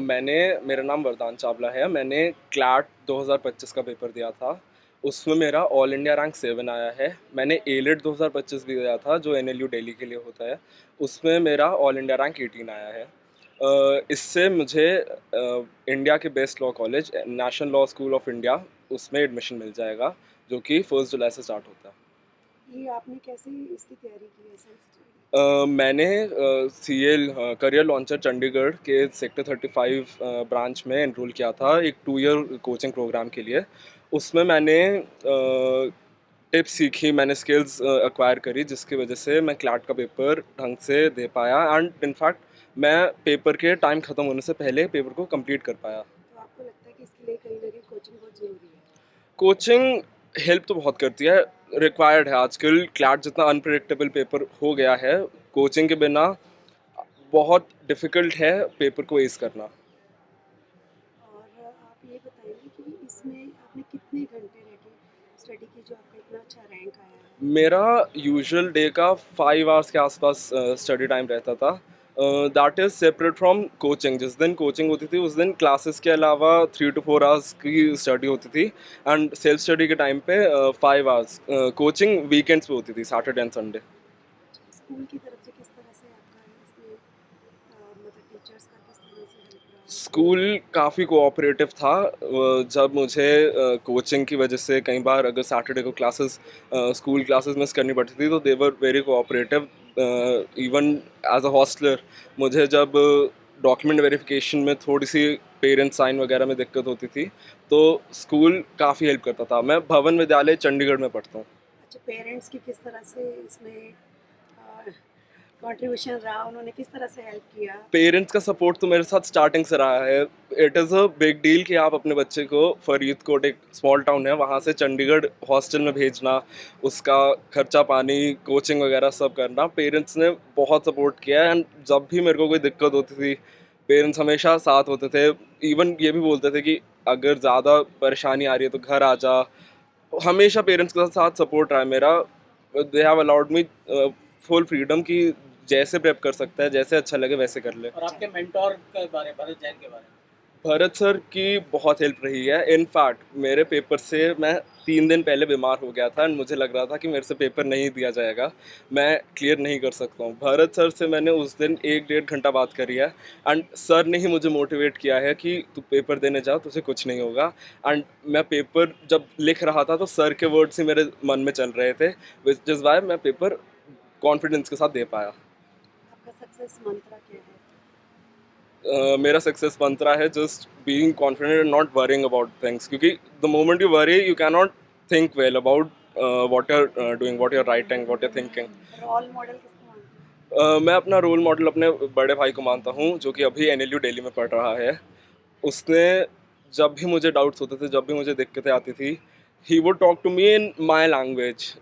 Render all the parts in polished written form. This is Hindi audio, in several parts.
मैंने मेरा नाम वरदान चावला है। मैंने क्लैट 2025 का पेपर दिया था। उसमें मेरा ऑल इंडिया रैंक 7 आया है। मैंने एलिट 2025 भी दिया था, जो एनएलयू दिल्ली के लिए होता है। उसमें मेरा ऑल इंडिया रैंक 18 आया है। इससे मुझे इंडिया के best law college national law school of India उसमें एडमिशन मिल जाएगा, जो कि 1 जुलाई से स्टार्ट होता है। ये आपने कैसे इसकी तैयारी की है, सेल्फ स्टडी? मैंने सीएल करियर लॉन्चर चंडीगढ़ के सेक्टर 35 ब्रांच में एनरोल किया था एक 2 ईयर कोचिंग प्रोग्राम के लिए। उसमें मैंने टिप्स सीखी, मैंने स्किल्स एक्वायर करी, जिसकी वजह से मैं क्लैट का पेपर ढंग से दे पाया। एंड इनफैक्ट मैं पेपर के टाइम ख़त्म होने से पहले पेपर को कंप्लीट कर पाया। तो आपको लगता है कि इसके लिए कहीं ना कहीं कोचिंग बहुत ज़रूरी है? कोचिंग हेल्प तो बहुत करती है, रिक्वायर्ड है। आजकल क्लैट जितना अनप्रेडिक्टेबल पेपर हो गया है, कोचिंग के बिना बहुत डिफ़िकल्ट है पेपर को एस करना। और आप ये बताएंगे कि इसमें आपने कितने घंटे रह के स्टडी की जो आपका इतना अच्छा रैंक आया है? मेरा यूजुअल डे का 5 आवर्स के आसपास स्टडी टाइम रहता था। That is separate from coaching. जिस दिन कोचिंग होती थी उस दिन क्लासेस के अलावा 3 to 4 आवर्स की स्टडी होती थी। एंड सेल्फ स्टडी के टाइम पे 5 आवर्स। कोचिंग वीकेंड्स पे होती थी, सैटरडे एंड संडे। स्कूल की तरफ से किस तरह से आपका इसमें मतलब टीचर्स का किस तरह से हेल्प रहा है? स्कूल काफ़ी कोऑपरेटिव था। जब मुझे कोचिंग की वजह से कई बार अगर सैटरडे को क्लासेस स्कूल क्लासेस मिस करनी पड़ती थी, तो they were very cooperative. Even as a hosteller मुझे जब डॉक्यूमेंट वेरिफिकेशन में थोड़ी सी पेरेंट्स साइन वगैरह में दिक्कत होती थी, तो स्कूल काफ़ी हेल्प करता था। मैं भवन विद्यालय चंडीगढ़ में पढ़ता हूँ। अच्छा, पेरेंट्स की किस तरह से इसमें कंट्रीब्यूशन रहा, उन्होंने किस तरह से हेल्प किया? पेरेंट्स का सपोर्ट तो मेरे साथ स्टार्टिंग से रहा है। It is a big deal कि आप अपने बच्चे को फरीदकोट, एक स्मॉल टाउन है, वहाँ से चंडीगढ़ हॉस्टल में भेजना, उसका खर्चा पानी, कोचिंग वगैरह सब करना। पेरेंट्स ने बहुत सपोर्ट किया है। एंड जब भी मेरे को कोई दिक्कत होती थी, पेरेंट्स हमेशा साथ होते थे। इवन ये भी बोलते थे कि अगर ज़्यादा परेशानी आ रही है तो घर आ जा। हमेशा पेरेंट्स के साथ सपोर्ट रहा है मेरा। They have allowed me full freedom कि जैसे प्रेप कर सकता है, जैसे अच्छा लगे वैसे कर ले। और आपके मेंटोर के बारे भरत जैन के बारे में? भरत सर की बहुत हेल्प रही है। इनफैक्ट मेरे पेपर से मैं 3 दिन पहले बीमार हो गया था एंड मुझे लग रहा था कि मेरे से पेपर नहीं दिया जाएगा, मैं क्लियर नहीं कर सकता हूँ। भरत सर से मैंने उस दिन 1 डेढ़ घंटा बात करी है। एंड सर ने ही मुझे मोटिवेट किया है कि तू पेपर देने जा, तुझे कुछ नहीं होगा। एंड मैं पेपर जब लिख रहा था तो सर के वर्ड्स ही मेरे मन में चल रहे थे, विच इज़ वाई मैं पेपर कॉन्फिडेंस के साथ दे पाया। आपका सक्सेस मंत्र क्या है? मेरा सक्सेस मंत्रा है just being confident and not worrying about things, क्योंकि the moment you worry you can not think well about what you are doing, what you are writing, what you are thinking. Role model किसको मानते हैं? मैं अपना रोल मॉडल अपने बड़े भाई को मानता हूँ, जो कि अभी एनएलयू दिल्ली में पढ़ रहा है। उसने जब भी मुझे डाउट्स होते थे, जब भी मुझे दिक्कतें आती थी, he would talk to me in my language.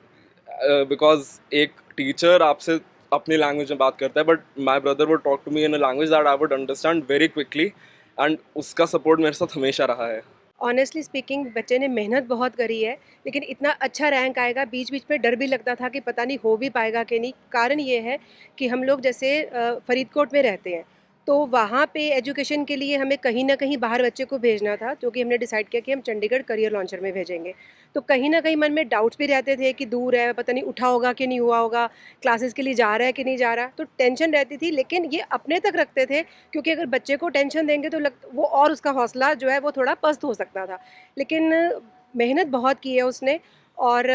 Because एक टीचर आपसे अपनी लैंग्वेज में बात करता है, but my brother would talk to me in a language that I would understand very quickly. And उसका सपोर्ट मेरे साथ हमेशा रहा है। ऑनेस्टली स्पीकिंग बच्चे ने मेहनत बहुत करी है, लेकिन इतना अच्छा रैंक आएगा, बीच बीच में डर भी लगता था कि पता नहीं हो भी पाएगा कि नहीं। कारण ये है कि हम लोग जैसे फरीदकोट में रहते हैं, तो वहाँ पे एजुकेशन के लिए हमें कहीं ना कहीं बाहर बच्चे को भेजना था, जो कि हमने डिसाइड किया कि हम चंडीगढ़ करियर लॉन्चर में भेजेंगे। तो कहीं ना कहीं मन में डाउट्स भी रहते थे कि दूर है, पता नहीं उठा होगा कि नहीं हुआ होगा, क्लासेस के लिए जा रहा है कि नहीं जा रहा, तो टेंशन रहती थी। लेकिन ये अपने तक रखते थे, क्योंकि अगर बच्चे को टेंशन देंगे तो वो और उसका हौसला जो है वो थोड़ा पस्त हो सकता था। लेकिन मेहनत बहुत की है उसने, और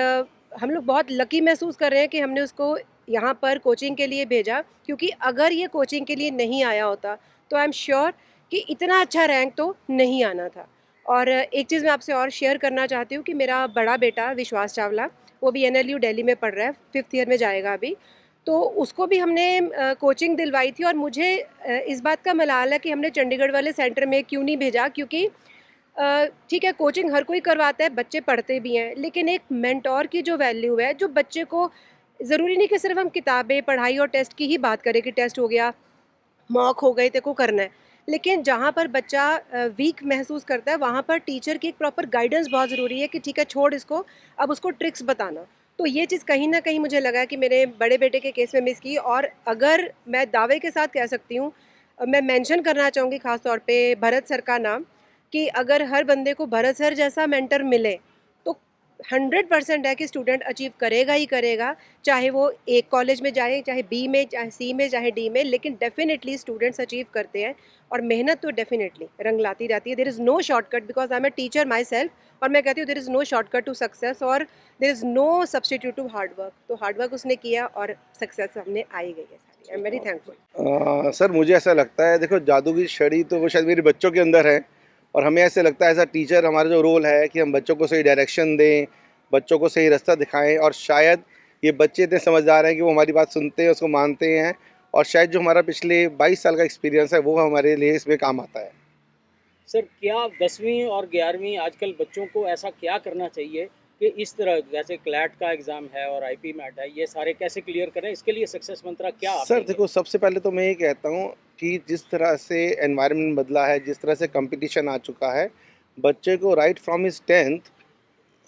हम लोग बहुत लकी महसूस कर रहे हैं कि हमने उसको यहाँ पर कोचिंग के लिए भेजा, क्योंकि अगर ये कोचिंग के लिए नहीं आया होता तो आई एम श्योर कि इतना अच्छा रैंक तो नहीं आना था। और एक चीज़ मैं आपसे और शेयर करना चाहती हूँ कि मेरा बड़ा बेटा विश्वास चावला, वो भी एनएलयू दिल्ली में पढ़ रहा है, 5th ईयर में जाएगा अभी। तो उसको भी हमने कोचिंग दिलवाई थी, और मुझे इस बात का मलाल है कि हमने चंडीगढ़ वाले सेंटर में क्यों नहीं भेजा, क्योंकि ठीक है कोचिंग हर कोई करवाता है, बच्चे पढ़ते भी हैं, लेकिन एक मेंटोर की जो वैल्यू है, जो बच्चे को ज़रूरी नहीं कि सिर्फ हम किताबें पढ़ाई और टेस्ट की ही बात करें कि टेस्ट हो गया, मॉक हो गई, तेरे को करना है। लेकिन जहाँ पर बच्चा वीक महसूस करता है, वहाँ पर टीचर की एक प्रॉपर गाइडेंस बहुत ज़रूरी है कि ठीक है छोड़ इसको, अब उसको ट्रिक्स बताना। तो ये चीज़ कहीं न कहीं मुझे लगा कि मेरे बड़े बेटे के केस में मिस की। और अगर मैं दावे के साथ कह सकती हूँ, मैं मेंशन करना चाहूँगी ख़ास तौर पे भरत सर का नाम, कि अगर हर बंदे को भरत सर जैसा मेंटर मिले तो 100% है कि स्टूडेंट अचीव करेगा ही करेगा, चाहे वो एक कॉलेज में जाए, चाहे बी में, चाहे सी में, चाहे डी में, लेकिन डेफिनेटली स्टूडेंट्स अचीव करते हैं और मेहनत तो डेफिनेटली रंग लाती रहती है। There is no shortcut, because I am a teacher myself, और मैं कहती हूँ there is no shortcut to success और there is no substitute to hard work. तो हार्ड वर्क उसने किया और सक्सेस हमने आई गई है सारी। I am very thankful. Sir मुझे ऐसा लगता है, देखो जादू की छड़ी तो वो शायद मेरे बच्चों के अंदर है, और हमें ऐसे लगता है एज अ टीचर हमारा जो रोल है कि हम बच्चों को सही डायरेक्शन दें, बच्चों को सही रास्ता दिखाएं, और शायद ये बच्चे इतने समझदार हैं कि वो हमारी बात सुनते हैं, उसको मानते हैं, और शायद जो हमारा पिछले 22 साल का एक्सपीरियंस है वो हमारे लिए इसमें काम आता है। सर क्या 10वीं और 11वीं आजकल बच्चों को ऐसा क्या करना चाहिए कि इस तरह जैसे क्लैट का एग्ज़ाम है और आईपी मैट है, ये सारे कैसे क्लियर करें? इसके लिए सक्सेस मंत्रा क्या आप सर देंगे? देखो, सबसे पहले तो मैं ये कहता हूँ कि जिस तरह से एनवायरनमेंट बदला है, जिस तरह से कंपटीशन आ चुका है, बच्चे को राइट फ्रॉम हिज 10th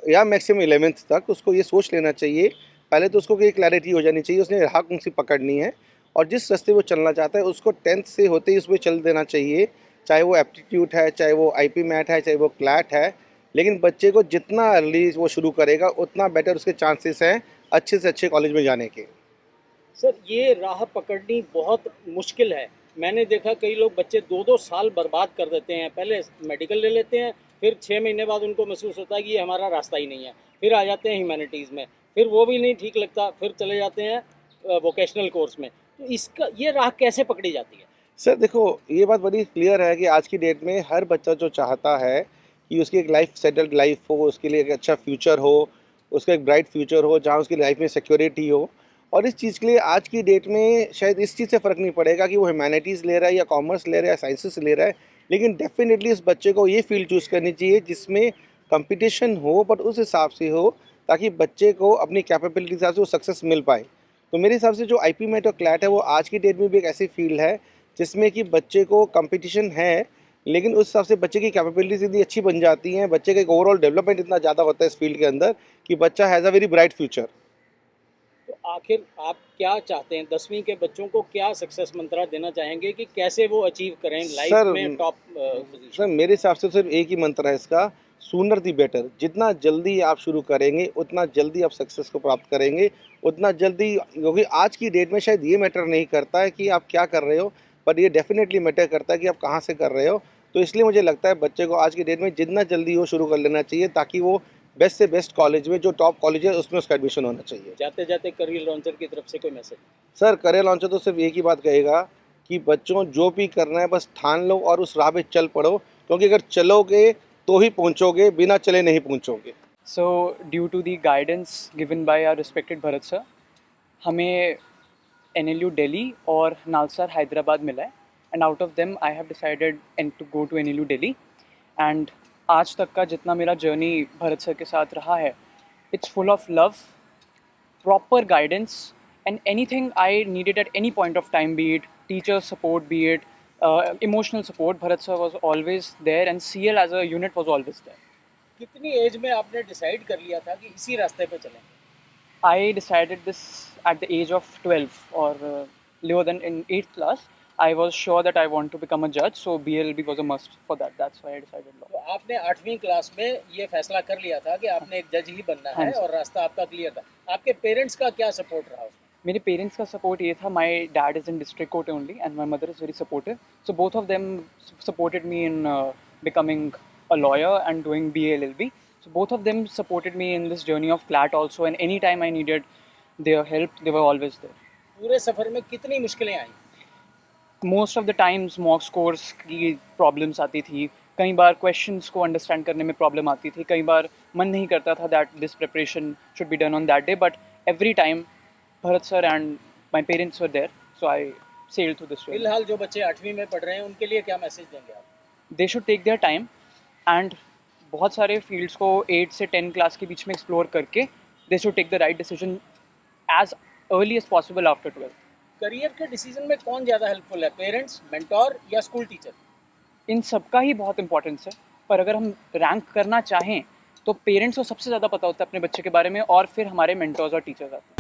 या मैक्सिमम 11th तक उसको ये सोच लेना चाहिए, पहले तो उसको ये क्लैरिटी हो जानी चाहिए उसने राह कौन सी पकड़नी है, और जिस रास्ते वो चलना चाहता है उसको 10th से होते ही उसमें चल देना चाहिए, चाहे वो एप्टीट्यूड है, चाहे वो आईपी मैट है, चाहे वो क्लैट है। लेकिन बच्चे को जितना अर्ली वो शुरू करेगा उतना बेटर उसके चांसेस हैं अच्छे से अच्छे कॉलेज में जाने के। सर ये राह पकड़नी बहुत मुश्किल है। मैंने देखा कई लोग बच्चे 2-2 साल बर्बाद कर देते हैं। पहले मेडिकल ले लेते हैं, फिर 6 महीने बाद उनको महसूस होता है कि ये हमारा रास्ता ही नहीं है। फिर आ जाते हैं ह्यूमैनिटीज़ में, फिर वो भी नहीं ठीक लगता, फिर चले जाते हैं वोकेशनल कोर्स में। तो इसका ये राह कैसे पकड़ी जाती है? सर देखो, ये बात बड़ी क्लियर है कि आज की डेट में हर बच्चा जो चाहता है कि उसकी एक लाइफ सेटल्ड लाइफ हो, उसके लिए एक अच्छा फ्यूचर हो, उसका एक ब्राइट फ्यूचर हो जहाँ उसकी लाइफ में सिक्योरिटी हो, और इस चीज़ के लिए आज की डेट में शायद इस चीज़ से फ़र्क नहीं पड़ेगा कि वो ह्यूमैनिटीज़ ले रहा है या कॉमर्स ले रहा है या साइंसेस ले रहा है, लेकिन डेफिनेटली उस बच्चे को ये फील्ड चूज़ करनी चाहिए जिसमें कंपटीशन हो, बट उस हिसाब से हो ताकि बच्चे को अपनी कैपेबिलिटी के हिसाब से वो सक्सेस मिल पाए। तो मेरे हिसाब से जो आईपी मेट और क्लैट है वो आज की डेट में भी एक ऐसी फील्ड है जिसमें कि बच्चे को कंपटीशन है, लेकिन उस हिसाब से बच्चे की कैपेबिलिटीज इतनी अच्छी बन जाती हैं, बच्चे का एक ओवरऑल डेवलपमेंट इतना ज़्यादा होता है इस फील्ड के अंदर कि बच्चा has a very bright future. तो आखिर आप क्या चाहते हैं 10वीं के बच्चों को क्या सक्सेस मंत्रा देना चाहेंगे कि कैसे वो अचीव करें लाइफ सर में टॉप सर पोजीशन? मेरे हिसाब से सिर्फ एक ही मंत्र है इसका, सूनर दी बेटर। जितना जल्दी आप शुरू करेंगे उतना जल्दी आप सक्सेस को प्राप्त करेंगे, उतना जल्दी, क्योंकि आज की डेट में शायद ये मैटर नहीं करता है कि आप क्या कर रहे हो, पर ये डेफिनेटली मैटर करता है कि आप कहाँ से कर रहे हो। तो इसलिए मुझे लगता है बच्चे को आज की डेट में जितना जल्दी हो शुरू कर लेना चाहिए ताकि वो बेस्ट से बेस्ट कॉलेज में, जो टॉप कॉलेज है उसमें उसका एडमिशन होना चाहिए। जाते जाते करियर लॉन्चर की तरफ से कोई मैसेज? सर करियर लॉन्चर तो सिर्फ एक ही बात कहेगा कि बच्चों जो भी करना है बस ठान लो और उस राह पे चल पड़ो, क्योंकि अगर चलोगे तो ही पहुंचोगे, बिना चले नहीं पहुंचोगे। So, due to the guidance given by our respected Bharat sir, हमें NLU Delhi और नालसार हैदराबाद मिला है, and out of them I have decided to go to NLU Delhi। And आज तक का जितना मेरा जर्नी भरत सर के साथ रहा है, it's full of love, proper guidance, and anything I needed at any point of time, be it teacher support, be it emotional support, Bharat sir was always there, and CL as a unit was always there. कितनी एज में आपने डिसाइड कर लिया था कि इसी रास्ते पे चलें? I decided this at the age of 12 or lower than in 8th class. I was sure that I want to become a judge, so BLB was a must for that. That's why I decided law. तो आपने 8वीं क्लास में ये फैसला कर लिया था कि आपने एक जज ही बनना हाँ है जी। और रास्ता आपका क्लियर था। आपके पेरेंट्स का क्या सपोर्ट रहा उसमें? मेरे पेरेंट्स का सपोर्ट ये था, my dad is in district court only and my mother is very supportive, so both of them supported me in becoming a lawyer and doing BLLB. So both of them supported me in this journey of CLAT also, and anytime I needed their help, they were always there. पूरे सफ़र में कितनी मुश्किलें आई? Most of the times mock scores की प्रॉब्लम्स आती थी, कई बार क्वेश्चंस को अंडरस्टैंड करने में प्रॉब्लम आती थी, कई बार मन नहीं करता था that this preparation should be done on that day, but every time Bharat sir and my parents were there, so I sailed through this journey. फिलहाल जो बच्चे 8वीं में पढ़ रहे हैं उनके लिए क्या मैसेज देंगे आप? They should take their time, and बहुत सारे फील्ड्स को 8 से 10 क्लास के बीच में एक्सप्लोर करके they should take the right decision as early as possible after 12th. Career के डिसीजन में कौन ज़्यादा हेल्पफुल है, पेरेंट्स, मेंटोर या स्कूल टीचर? इन सबका ही बहुत इंपॉर्टेंस है, पर अगर हम रैंक करना चाहें तो पेरेंट्स को सबसे ज़्यादा पता होता है अपने बच्चे के बारे में, और फिर हमारे मेंटर्स और टीचर्स आते हैं.